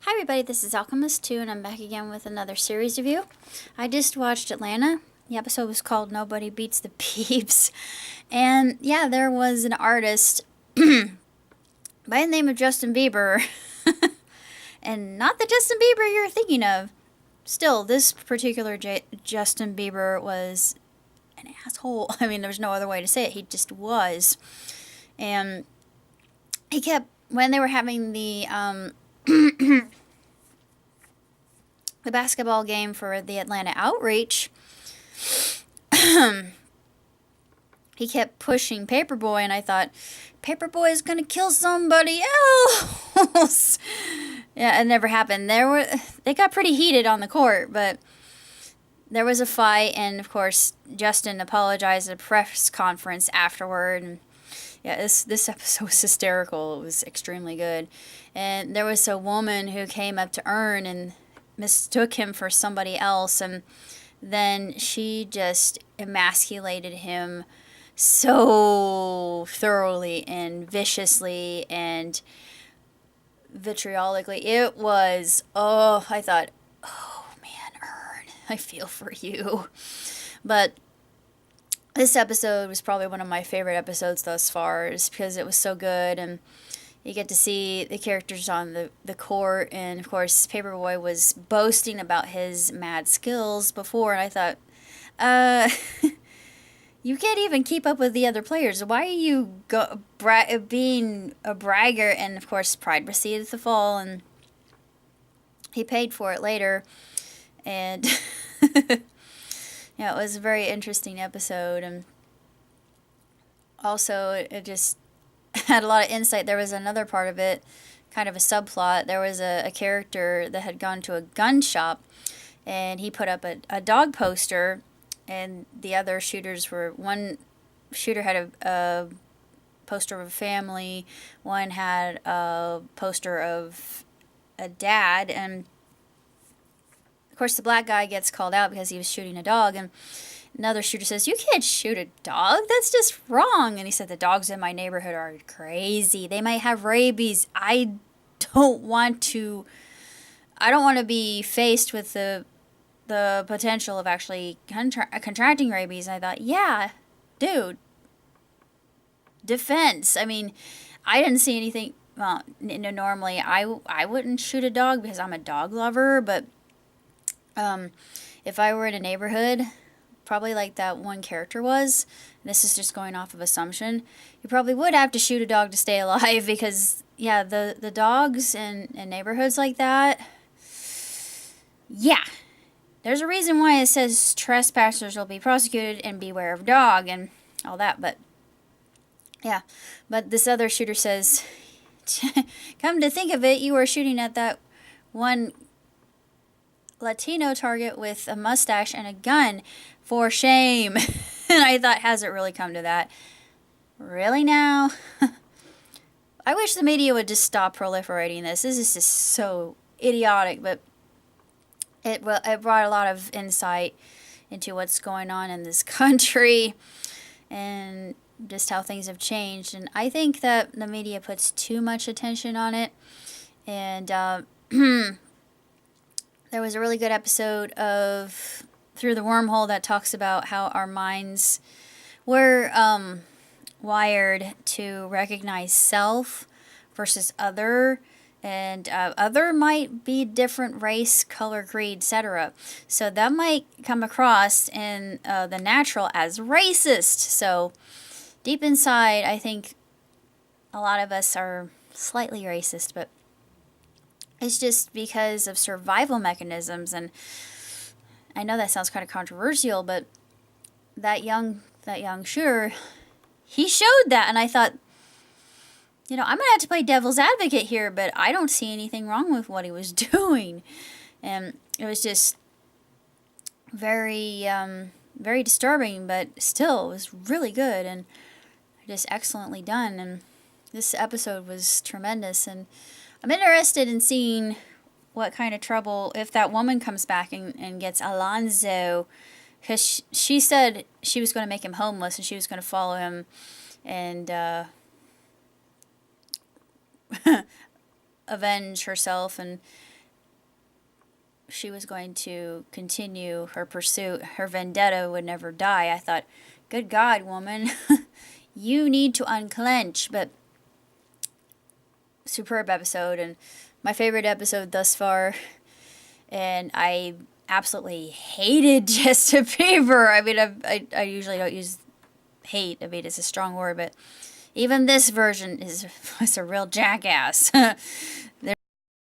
Hi everybody, this is Alchemist2 and I'm back again with another series review. I just watched Atlanta. The episode was called Nobody Beats the Beibs. And yeah, there was an artist by the name of Justin Bieber. And not the Justin Bieber you're thinking of. Still, this particular Justin Bieber was an asshole. I mean, there's no other way to say it. He just was. And he kept, when they were having the the basketball game for the Atlanta Outreach, he kept pushing Paperboi, and I thought, Paperboi is gonna kill somebody else. Yeah, it never happened. They got pretty heated on the court, but there was a fight, and of course, Justin apologized at a press conference afterward. And yeah, this episode was hysterical. It was extremely good. And there was a woman who came up to Earn and mistook him for somebody else, and then she just emasculated him so thoroughly and viciously and vitriolically. It was, I thought, oh man, Earn, I feel for you. But this episode was probably one of my favorite episodes thus far, just because it was so good, and you get to see the characters on the court, and of course Paperboy was boasting about his mad skills before, and I thought, you can't even keep up with the other players. Why are you being a bragger? And of course pride precedes the fall, and he paid for it later. And yeah, it was a very interesting episode, and also it just had a lot of insight. There was another part of it, kind of a subplot. There was a character that had gone to a gun shop, and he put up a dog poster, and the other shooters were, one shooter had a poster of a family, one had a poster of a dad, and of course the black guy gets called out because he was shooting a dog, and another shooter says, "You can't shoot a dog. That's just wrong." And he said, "The dogs in my neighborhood are crazy. They might have rabies. I don't want to be faced with the potential of actually contracting rabies." And I thought, yeah, dude, defense. I mean, I didn't see anything. Well, normally I wouldn't shoot a dog because I'm a dog lover, but if I were in a neighborhood, probably like that one character was, and this is just going off of assumption, you probably would have to shoot a dog to stay alive, because yeah, the dogs in neighborhoods like that, yeah, there's a reason why it says trespassers will be prosecuted and beware of dog and all that. But yeah, but this other shooter says, come to think of it, you were shooting at that one Latino target with a mustache and a gun. For shame. And I thought, has it really come to that? Really now? I wish the media would just stop proliferating this. This is just so idiotic, but it brought a lot of insight into what's going on in this country and just how things have changed. And I think that the media puts too much attention on it. And there was a really good episode of Through the Wormhole that talks about how our minds were wired to recognize self versus other, and other might be different race, color, creed, etc. So that might come across in the natural as racist. So deep inside, I think a lot of us are slightly racist, but it's just because of survival mechanisms. And I know that sounds kind of controversial, but that young shooter, he showed that, and I thought, I'm gonna have to play devil's advocate here, but I don't see anything wrong with what he was doing, and it was just very, very disturbing, but still, it was really good and just excellently done. And this episode was tremendous, and I'm interested in seeing what kind of trouble if that woman comes back and gets Alonzo, because she said she was going to make him homeless and she was going to follow him and avenge herself, and she was going to continue her pursuit. Her vendetta would never die. I thought, good God, woman, you need to unclench. But superb episode, and my favorite episode thus far. And I absolutely hated Jessica Bieber. I mean, I usually don't use hate. I mean, it's a strong word, but even this version was a real jackass.